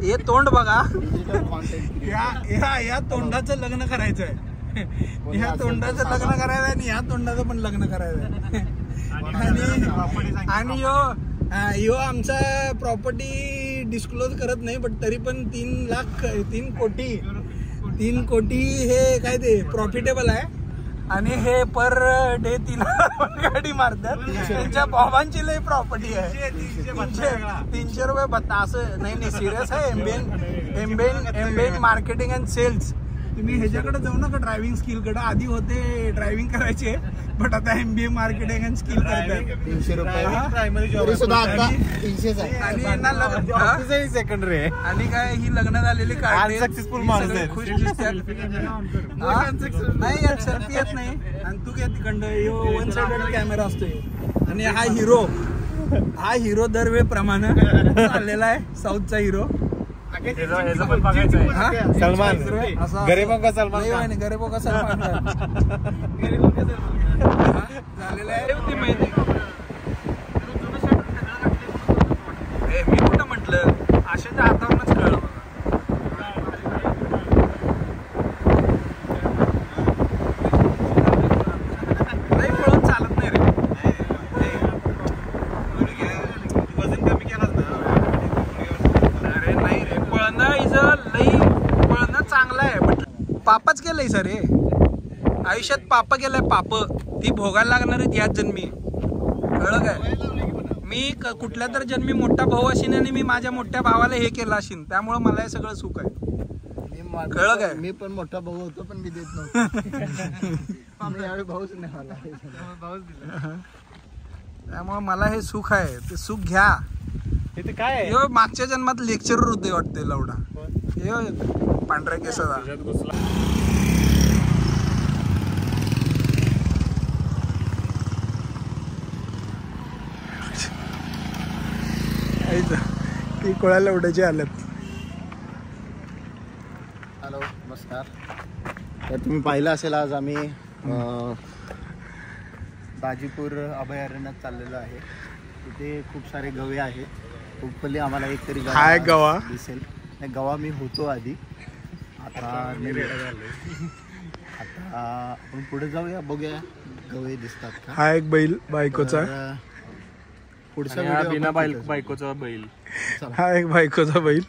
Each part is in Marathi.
हे तोंड बघा, या तोंडाचं लग्न करायचं आहे. या तोंडाचं लग्न करायचं आणि या तोंडाचं पण लग्न करायचं आहे. आणि यो आमचा प्रॉपर्टी डिस्क्लोज करत नाही, बट तरी पण 3 कोटी हे काय ते प्रॉफिटेबल आहे. आणि हे पर डे 3,000 गाडी मारतात. त्यांच्या बाबांची लई प्रॉपर्टी आहे. 300 रुपये भत्ता असं नाही, सिरियस आहे. एमबेन मार्केटिंग अँड सेल्स. तुम्ही ह्याच्याकडे जाऊ नका, ड्रायव्हिंग स्किलकडे. आधी होते ड्रायव्हिंग करायचे, बट आता MBA मार्केटिंग अँड स्किल करतात. 300 रुपये सेकंडरी आहे. आणि काय ही लग्न झालेली काढली सक्सेसफुल माणूस आहे. खुश दिसतात. नाही यात सेल्फी येत नाही. आणि तू काय तिकडं 1 साइडेड कॅमेरा असतोय. आणि हा हिरो दरवेळ प्रमाणे चाललेला आहे. साऊथचा हिरो सलमान. गरीबों का सलमान झालेला आहे. मी कुठं म्हटलं, आशाच्या हातावरूनच कळलं. नाही पळून चालत नाही रे. वजन कमी केलं ना. अरे नाही रे, पळणं पळणं चांगलं आहे, बट पापच केलंय सर हे. आयुष्यात पाप केलंय, पाप ती भोगायला लागणार आहेत याच जन्मी. कळलं काय? मी कुठल्या तर जन्मी मोठा भाऊ असेन आणि मी माझ्या मोठ्या भावाला हे केलं असेन, त्यामुळे मला हे सगळं सुख आहे. कळलं काय? मी पण मोठा भाऊ होतो, पण मी देत नव्हतो. भाऊच नाही मला, त्यामुळे मला हे सुख आहे. ते सुख घ्या. ते काय यो मागच्या जन्मात लेक्चरर होते वाटते लवडा. यो पांढऱ्या केसाचा. ती कोळ्या लवड्याचे आल्यात. हॅलो, नमस्कार. तर तुम्ही पाहिलं असेल, आज आम्ही दाजीपूर अभयारण्यात चाललेलो आहे. तिथे खूप सारे गवे आहेत. होपफुली आम्हाला एक तरी गवा दिसेल. गवा मी होतो आधी, आता आपण पुढे जाऊया, बघूया गवे दिसतात का. हा एक बैल बायकोचा. पुढचा बायकोचा बैल. हा एक बायकोचा बैल.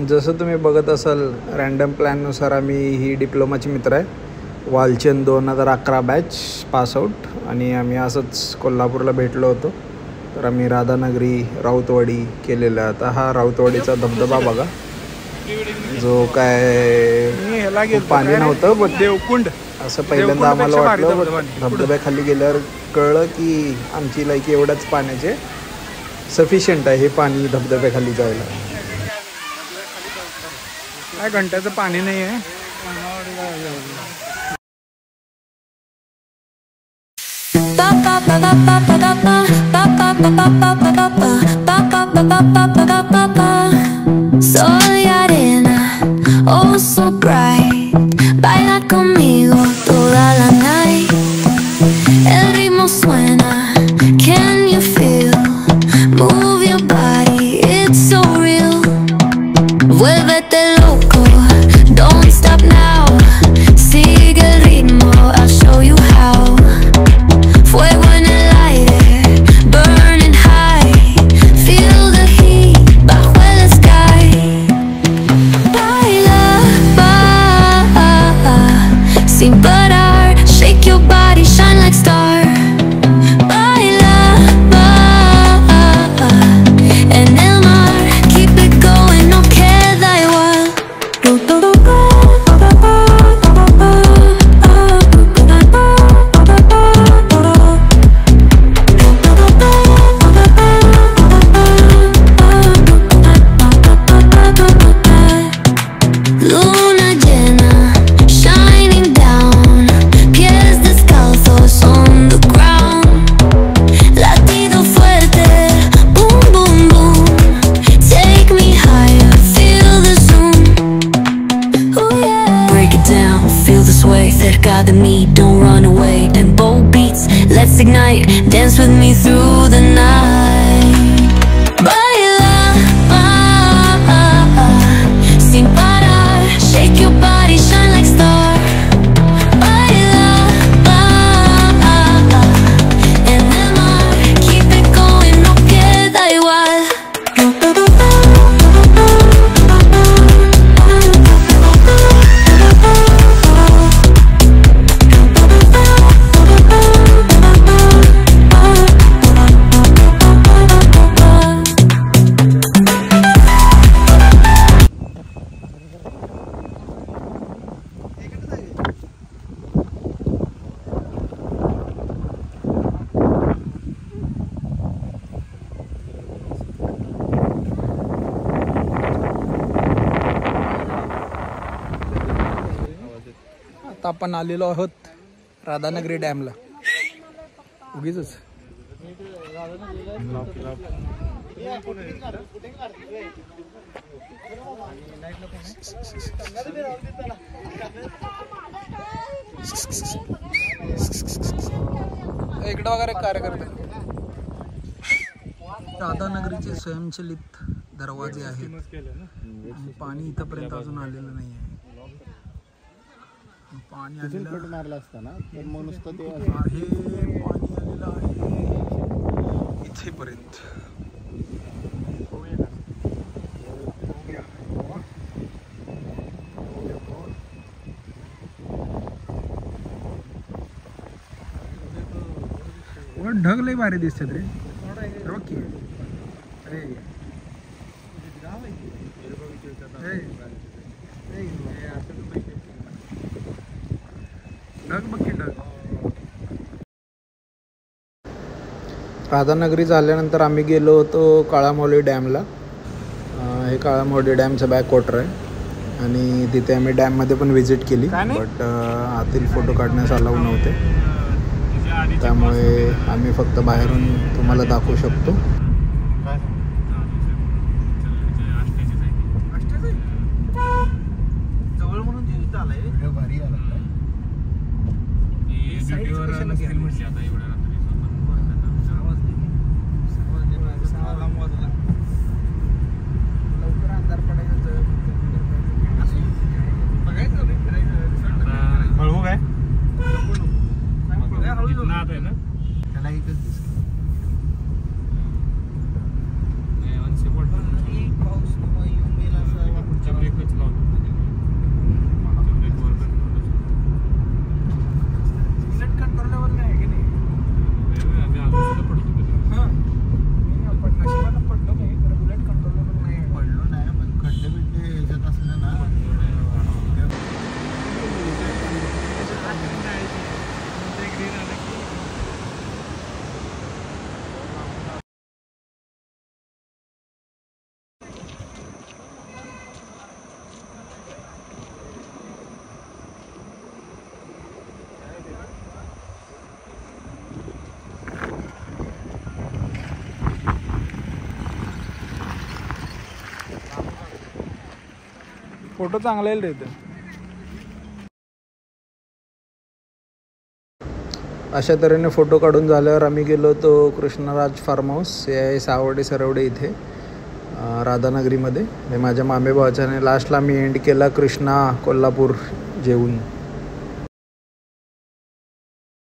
जसं तुम्ही बघत असाल, रँडम प्लॅननुसार आम्ही ही डिप्लोमाची मित्र आहे. Walchand 2011 batch pass out. आणि आम्ही असंच कोल्हापूरला भेटलो होतो. तर आम्ही राधानगरी, राऊतवाडी केलेलं. आता हा राऊतवाडीचा धबधबा बघा, जो काय पाणी नव्हतं, बट देवकुंड असं पहिल्यांदा आम्हाला वाटलं. धबधब्याखाली गेल्यावर कळलं की आमची लायकी एवढ्याच पाण्याचे सफिशियंट आहे हे पाणी धबधब्याखाली जायला. काय घंट्याचं पाणी नाही आहे. Soy arena, oh so bright. Baila conmigo toda la night. El ritmo suena, can you feel? Move your body, it's so real. Vuélvete loco, don't stop now. Sigue el ritmo, I'll show you how. Fuego en el aire, burning high. Feel the heat bajo el sky. Baila, sin parar. Shake your body, shine like star. let's ignite. Dance with me through the night. Baila, sin parar. Shake your body, shine like star. Baila, en el mar. Keep it going, no queda igual. आता आपण आलेलो आहोत राधानगरी डॅमला. उगीच इकडं वगैरे कार्य करते. राधानगरीचे स्वयंचलित दरवाजे आहेत. पाणी इथपर्यंत अजून आलेलं नाही आहे. पाणी आलेलं मारला असताना तर मग नुसतं ते आहे. पाणी आलेलं आहे इथेपर्यंत. ढग लय भारी दिसतात रे. ओके ढग बघ की ढग. राधानगरी झाल्यानंतर आम्ही गेलो होतो काळामोडी डॅमला. हे काळामोडी डॅमचं बॅक वॉटर आहे आणि तिथे आम्ही डॅममध्ये पण व्हिजिट केली. बट आतील फोटो काढण्यास अलाऊ नव्हते, त्यामुळे आम्ही फक्त बाहेरून तुम्हाला दाखवू शकतो. जवळ म्हणून तिथे आलाय भारी आला. लवकर अंधार पडायचं हळू काय आहे ना त्याला एकच दिसत. पाऊस येऊन गेला असं ब्रेकच लावतो. बुलेट कंट्रोलवर नाही आहे की नाही. हां पण नशिबाला पडलो नाही, तर बुलेट कंट्रोलवर नाही पडलो नाही. पण खड्डे बिड्डे ह्याच्यात असलं ना फोटो चांगला येईल रे इथं. अशा तऱ्हेने फोटो काढून झाल्यावर आम्ही गेलो होतो कृष्णराज फार्म हाऊस. हे आहे सावडे सरवडे इथे राधानगरीमध्ये. हे माझ्या मामे भावाच्याने लास्टला मी एंड केला कृष्णा कोल्हापूर जेवून.